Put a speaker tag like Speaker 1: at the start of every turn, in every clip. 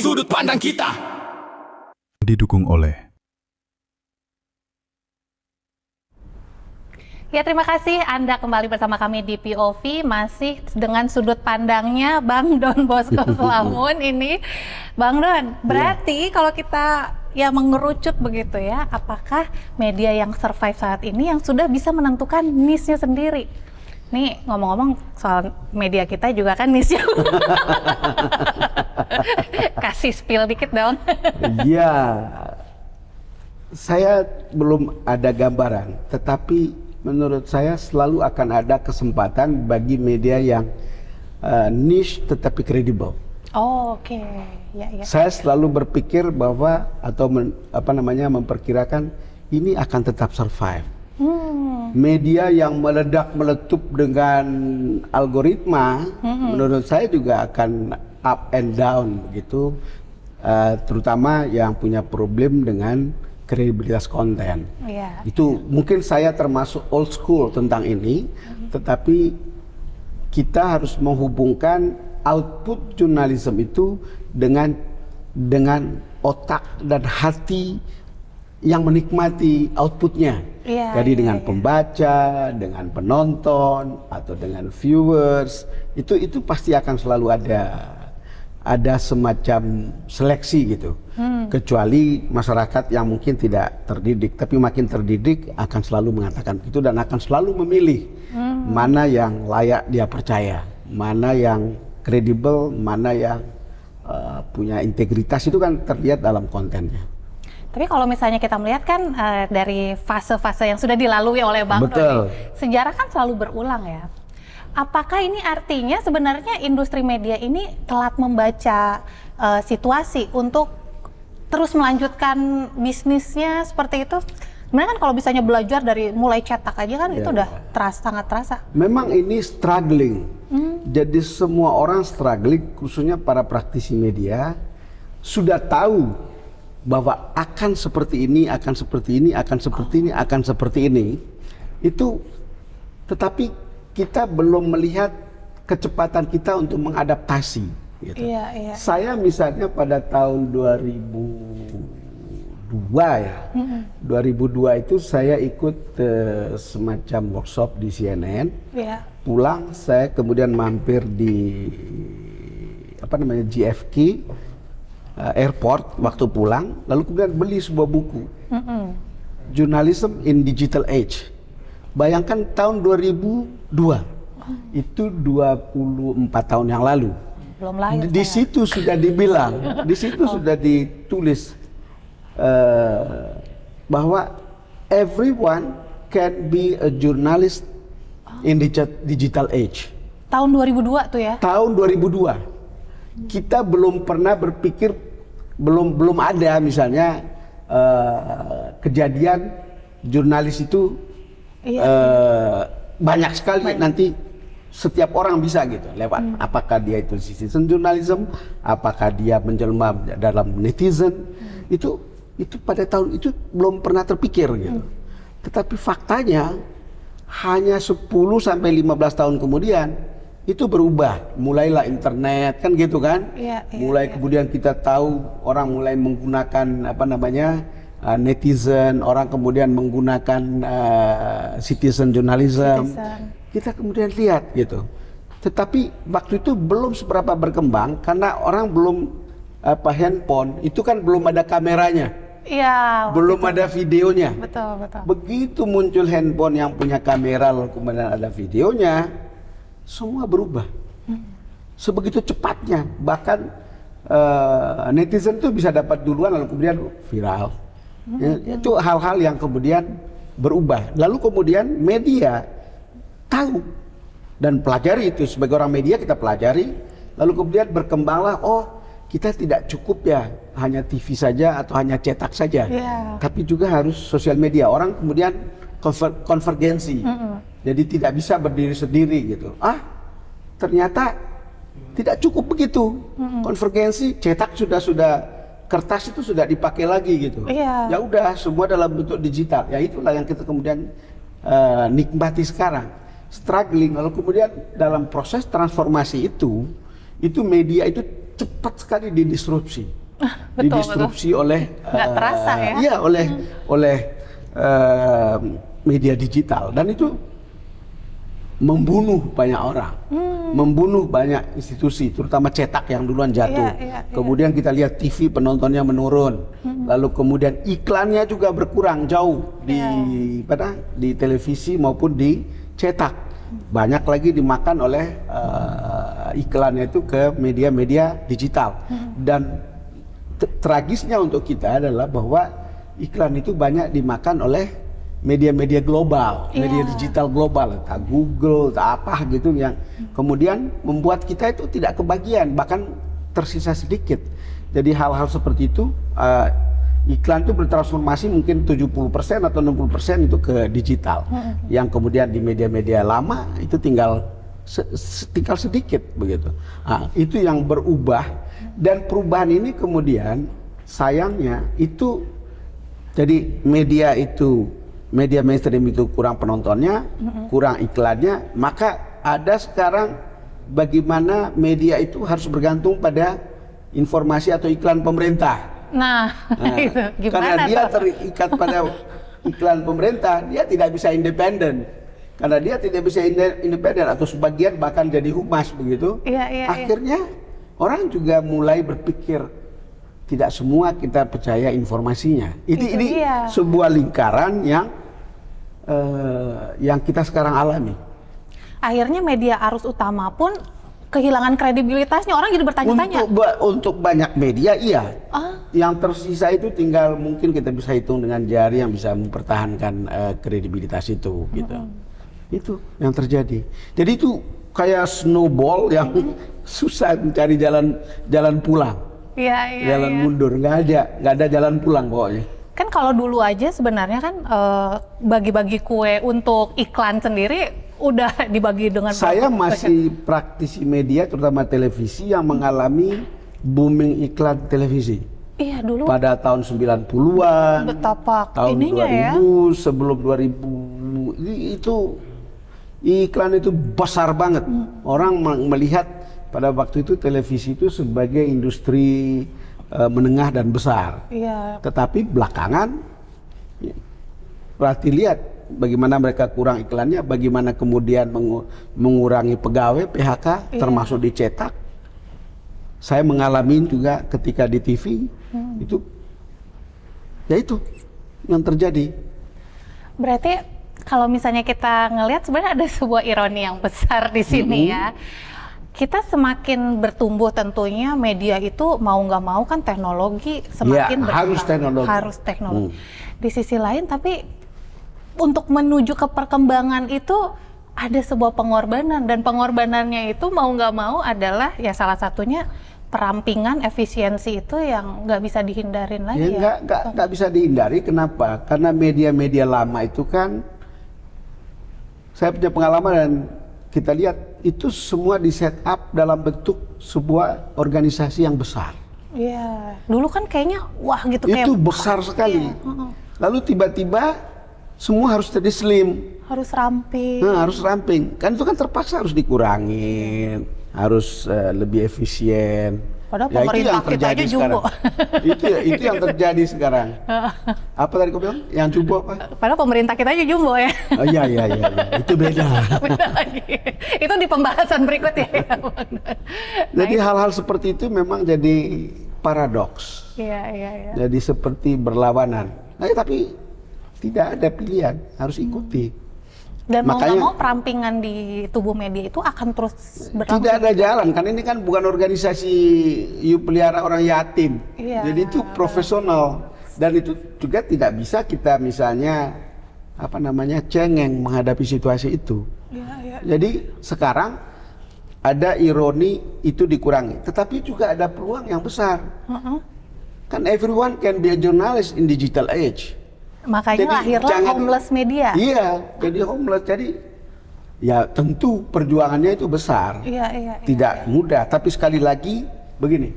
Speaker 1: sudut pandang kita.
Speaker 2: Didukung oleh
Speaker 3: Ya, terima kasih Anda kembali bersama kami di POV, masih dengan sudut pandangnya Bang Don Bosco Slamun ini. Bang Don, berarti kalau kita ya mengerucut begitu ya, apakah media yang survive saat ini yang sudah bisa menentukan niche-nya sendiri? Nih, ngomong-ngomong soal media kita juga kan niche-nya. Kasih spill dikit dong.
Speaker 4: Ya, saya belum ada gambaran, tetapi menurut saya selalu akan ada kesempatan bagi media yang niche tetapi kredibel.
Speaker 3: Oh, oke. Ya, ya.
Speaker 4: Saya selalu berpikir bahwa atau memperkirakan ini akan tetap survive. Media yang meledak meletup dengan algoritma, menurut saya juga akan up and down gitu, terutama yang punya problem dengan kredibilitas konten.
Speaker 3: Yeah.
Speaker 4: Itu mungkin saya termasuk old school tentang ini, tetapi kita harus menghubungkan output jurnalisme itu dengan otak dan hati yang menikmati outputnya. Jadi dengan pembaca, dengan penonton, atau dengan viewers, itu pasti akan selalu ada semacam seleksi gitu. Kecuali masyarakat yang mungkin tidak terdidik, tapi makin terdidik akan selalu mengatakan itu dan akan selalu memilih mana yang layak dia percaya, mana yang kredibel, mana yang punya integritas, itu kan terlihat dalam kontennya.
Speaker 3: Tapi kalau misalnya kita melihat kan dari fase-fase yang sudah dilalui oleh Bang Don, sejarah kan selalu berulang ya. Apakah ini artinya sebenarnya industri media ini telat membaca situasi untuk terus melanjutkan bisnisnya seperti itu? Sebenarnya kan kalau misalnya belajar dari mulai cetak aja kan itu udah sangat terasa.
Speaker 4: Memang ini struggling. Jadi semua orang struggling, khususnya para praktisi media sudah tahu bahwa akan seperti ini, akan seperti ini, akan seperti ini, akan seperti ini. Itu tetapi kita belum melihat kecepatan kita untuk mengadaptasi. Gitu. Saya misalnya pada tahun 2002 ya, 2002 itu saya ikut semacam workshop di CNN. Pulang saya kemudian mampir di JFK airport waktu pulang, lalu kemudian beli sebuah buku, Journalism in Digital Age. Bayangkan tahun 2002, itu 24 tahun yang lalu.
Speaker 3: Belum lahir.
Speaker 4: Di situ sudah dibilang, di situ sudah ditulis bahwa everyone can be a journalist in digital age.
Speaker 3: Tahun 2002 tuh ya?
Speaker 4: Tahun 2002. Kita belum pernah berpikir, belum ada misalnya kejadian jurnalis itu banyak sekali nanti setiap orang bisa gitu lewat. Apakah dia itu citizen journalism, apakah dia menjelma dalam netizen, itu pada tahun itu belum pernah terpikir gitu. Tetapi faktanya hanya 10 sampai 15 tahun kemudian itu berubah. Mulailah internet kan gitu kan. Kemudian kita tahu orang mulai menggunakan netizen, orang kemudian menggunakan citizen journalism. Kita kemudian lihat gitu. Tetapi waktu itu belum seberapa berkembang karena orang belum handphone itu kan belum ada kameranya. Belum ada videonya.
Speaker 3: Betul.
Speaker 4: Begitu muncul handphone yang punya kamera lalu kemudian ada videonya, semua berubah. Sebegitu cepatnya. Bahkan netizen itu bisa dapat duluan lalu kemudian viral. Itu hal-hal yang kemudian berubah. Lalu kemudian media tahu dan pelajari itu. Sebagai orang media kita pelajari, lalu kemudian berkembanglah, oh kita tidak cukup ya hanya TV saja atau hanya cetak saja, tapi juga harus sosial media. Orang kemudian konvergensi, jadi tidak bisa berdiri sendiri gitu. Ternyata tidak cukup begitu. Konvergensi, cetak sudah kertas itu sudah dipakai lagi gitu. Ya udah semua dalam bentuk digital. Ya itulah yang kita kemudian nikmati sekarang. Struggling, lalu kemudian dalam proses transformasi itu media itu cepat sekali didisrupsi.
Speaker 3: Betul,
Speaker 4: Didisrupsi oleh
Speaker 3: nggak terasa ya?
Speaker 4: Iya, oleh media digital, dan itu membunuh banyak orang, membunuh banyak institusi, terutama cetak yang duluan jatuh. Kemudian kita lihat TV penontonnya menurun, lalu kemudian iklannya juga berkurang jauh di televisi maupun di cetak. Banyak lagi dimakan oleh iklannya itu ke media-media digital. Dan tragisnya untuk kita adalah bahwa iklan itu banyak dimakan oleh media-media global, media digital global, entah Google, entah apa gitu, yang kemudian membuat kita itu tidak kebagian, bahkan tersisa sedikit. Jadi hal-hal seperti itu, iklan itu bertransformasi mungkin 70% atau 60% itu ke digital. Yang kemudian di media-media lama itu tinggal sedikit begitu. Nah, itu yang berubah, dan perubahan ini kemudian sayangnya itu jadi media mainstream itu kurang penontonnya, kurang iklannya, maka ada sekarang bagaimana media itu harus bergantung pada informasi atau iklan pemerintah.
Speaker 3: Nah itu gimana?
Speaker 4: Karena dia terikat pada iklan pemerintah, dia tidak bisa independen. Karena dia tidak bisa independen atau sebagian bahkan jadi humas begitu. Akhirnya orang juga mulai berpikir, tidak semua kita percaya informasinya. Ini sebuah lingkaran yang kita sekarang alami.
Speaker 3: Akhirnya media arus utama pun kehilangan kredibilitasnya, orang jadi bertanya-tanya.
Speaker 4: Untuk banyak media iya. Yang tersisa itu tinggal mungkin kita bisa hitung dengan jari yang bisa mempertahankan kredibilitas itu gitu. Itu yang terjadi. Jadi itu kayak snowball yang susah mencari jalan pulang. Jalan mundur, nggak ada jalan pulang pokoknya.
Speaker 3: Kan kalau dulu aja sebenarnya kan bagi-bagi kue untuk iklan sendiri udah dibagi dengan.
Speaker 4: Saya masih praktisi media, terutama televisi, yang mengalami booming iklan televisi.
Speaker 3: Iya dulu.
Speaker 4: Pada tahun 90-an,
Speaker 3: betapa
Speaker 4: tahun
Speaker 3: ininya
Speaker 4: 2000, sebelum 2000 itu iklan itu besar banget. Orang melihat pada waktu itu televisi itu sebagai industri menengah dan besar. Tetapi belakangan, berarti lihat bagaimana mereka kurang iklannya, bagaimana kemudian mengurangi pegawai PHK, termasuk dicetak. Saya mengalami juga ketika di TV, itu yang terjadi.
Speaker 3: Berarti kalau misalnya kita ngelihat sebenarnya ada sebuah ironi yang besar di sini ya. Kita semakin bertumbuh tentunya media itu mau nggak mau kan teknologi semakin berkembang. Harus teknologi. Di sisi lain tapi untuk menuju ke perkembangan itu ada sebuah pengorbanan, dan pengorbanannya itu mau nggak mau adalah ya salah satunya perampingan efisiensi itu yang nggak bisa dihindarin lagi.
Speaker 4: Nggak bisa dihindari. Kenapa? Karena media-media lama itu kan, saya punya pengalaman dan kita lihat itu semua di set up dalam bentuk sebuah organisasi yang besar.
Speaker 3: Dulu kan kayaknya wah gitu.
Speaker 4: Itu kayak besar sekali. Lalu tiba-tiba semua harus jadi slim.
Speaker 3: Harus ramping.
Speaker 4: Harus ramping. Kan itu kan terpaksa harus dikurangin, harus lebih efisien.
Speaker 3: Padahal pemerintah kita aja jumbo.
Speaker 4: Itu yang terjadi sekarang. Apa tadi kau bilang? Yang jumbo apa?
Speaker 3: Padahal pemerintah kita aja jumbo ya.
Speaker 4: Oh iya. Itu beda.
Speaker 3: Beda lagi. Itu di pembahasan berikutnya ya.
Speaker 4: Jadi hal-hal seperti itu memang jadi paradoks. Jadi seperti berlawanan. Tapi tidak ada pilihan, harus ikuti.
Speaker 3: Dan makanya, mau nggak mau perampingan di tubuh media itu akan terus berlangsung.
Speaker 4: Tidak ada jalan, karena ini kan bukan organisasi you pelihara orang yatim. Jadi itu profesional, dan itu juga tidak bisa kita misalnya cengeng menghadapi situasi itu. Jadi sekarang ada ironi itu dikurangi, tetapi juga ada peluang yang besar. Kan everyone can be a journalist in digital age.
Speaker 3: Makanya jadi, lahirlah homeless media.
Speaker 4: Iya, jadi homeless. Jadi ya tentu perjuangannya itu besar. Tidak mudah, tapi sekali lagi begini.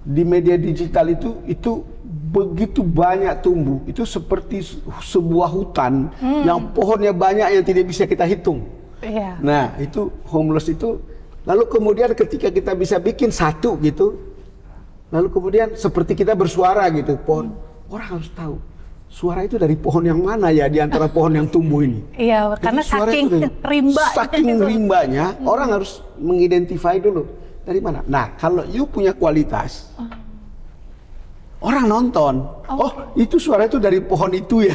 Speaker 4: Di media digital itu begitu banyak tumbuh. Itu seperti sebuah hutan yang pohonnya banyak yang tidak bisa kita hitung. Nah, itu homeless itu Lalu kemudian ketika kita bisa bikin satu gitu, lalu kemudian seperti kita bersuara gitu, pohon, orang harus tahu suara itu dari pohon yang mana ya di antara pohon yang tumbuh ini.
Speaker 3: Iya,
Speaker 4: Jadi
Speaker 3: karena
Speaker 4: suara
Speaker 3: saking
Speaker 4: itu
Speaker 3: rimba.
Speaker 4: saking rimbanya, orang harus mengidentify dulu dari mana. Nah, kalau you punya kualitas, orang nonton, oh itu suara itu dari pohon itu ya,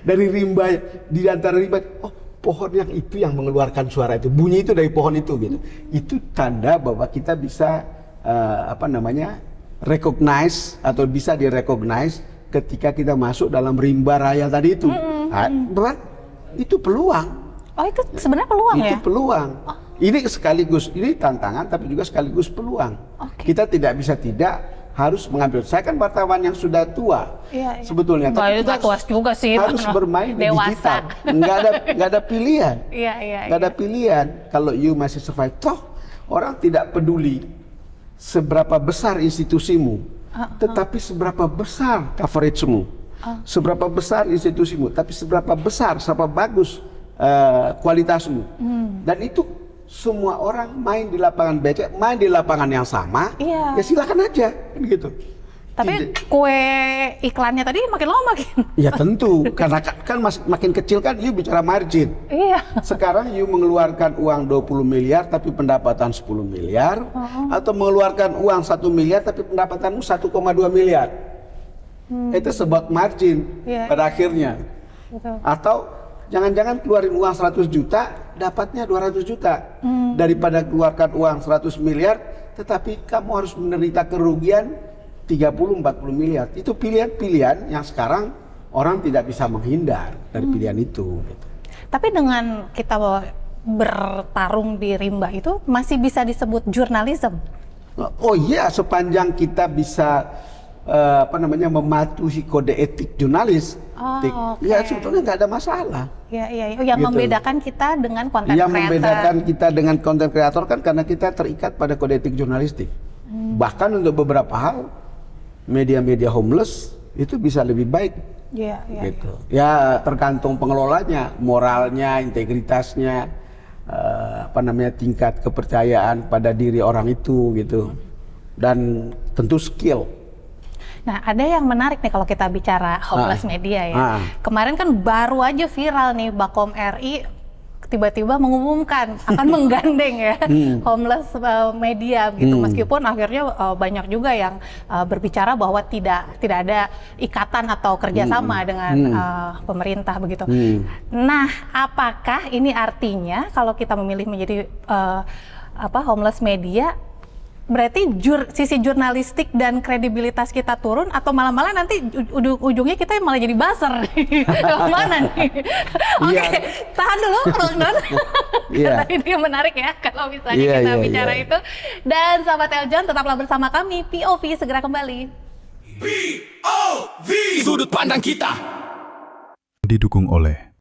Speaker 4: dari rimba, di antara rimba, oh pohon yang itu yang mengeluarkan suara itu, bunyi itu dari pohon itu gitu. Itu tanda bahwa kita bisa recognize atau bisa direcognize ketika kita masuk dalam rimba raya tadi itu. Itu peluang.
Speaker 3: Oh, itu sebenarnya peluang ya?
Speaker 4: Itu peluang. Ini sekaligus, ini tantangan tapi juga sekaligus peluang. Kita tidak bisa harus mengambil. Saya kan wartawan yang sudah tua, sebetulnya. Tapi
Speaker 3: itu tua juga sih.
Speaker 4: Harus bermain di digital. Nggak ada pilihan. Nggak ada pilihan. Kalau you masih survive, toh orang tidak peduli seberapa besar institusimu, tetapi seberapa besar coveragemu, seberapa besar institusimu, tapi seberapa bagus kualitasmu. Dan itu semua orang main di lapangan becek, main di lapangan yang sama, ya silakan aja, gitu.
Speaker 3: Tapi kue iklannya tadi makin lama makin.
Speaker 4: Ya tentu, karena kan makin kecil kan, you bicara margin.
Speaker 3: Iya.
Speaker 4: Sekarang you mengeluarkan uang 20 miliar tapi pendapatan 10 miliar, atau mengeluarkan uang 1 miliar tapi pendapatanmu 1,2 miliar. Itu sebab margin pada akhirnya.
Speaker 3: Betul.
Speaker 4: Atau jangan-jangan keluarin uang 100 juta, dapatnya 200 juta. Daripada keluarkan uang 100 miliar, tetapi kamu harus menderita kerugian 30-40 miliar. Itu pilihan-pilihan yang sekarang orang tidak bisa menghindar dari pilihan itu. Gitu.
Speaker 3: Tapi dengan kita bertarung di rimba itu masih bisa disebut jurnalisme?
Speaker 4: Oh iya, sepanjang kita bisa mematuhi kode etik jurnalis, ya sebetulnya nggak ada masalah.
Speaker 3: Yang
Speaker 4: gitu.
Speaker 3: membedakan kita dengan konten kreator.
Speaker 4: Yang membedakan kita dengan konten kreator kan karena kita terikat pada kode etik jurnalistik. Bahkan untuk beberapa hal, media-media homeless itu bisa lebih baik. Gitu. Ya tergantung pengelolanya, moralnya, integritasnya, tingkat kepercayaan pada diri orang itu gitu. Dan tentu skill.
Speaker 3: Nah, ada yang menarik nih kalau kita bicara homeless media ya. Kemarin kan baru aja viral nih, Bakom RI tiba-tiba mengumumkan akan menggandeng ya homeless media gitu. Meskipun akhirnya banyak juga yang berbicara bahwa tidak ada ikatan atau kerjasama dengan pemerintah begitu. Nah, apakah ini artinya kalau kita memilih menjadi homeless media, berarti sisi jurnalistik dan kredibilitas kita turun, atau malah nanti ujungnya kita malah jadi buzzer? Mana nih? Oke, tahan dulu Bang Don. Karena ini menarik ya kalau misalnya kita bicara itu. Dan sahabat Eljon, tetaplah bersama kami, POV segera kembali.
Speaker 1: POV, sudut pandang kita.
Speaker 2: Didukung oleh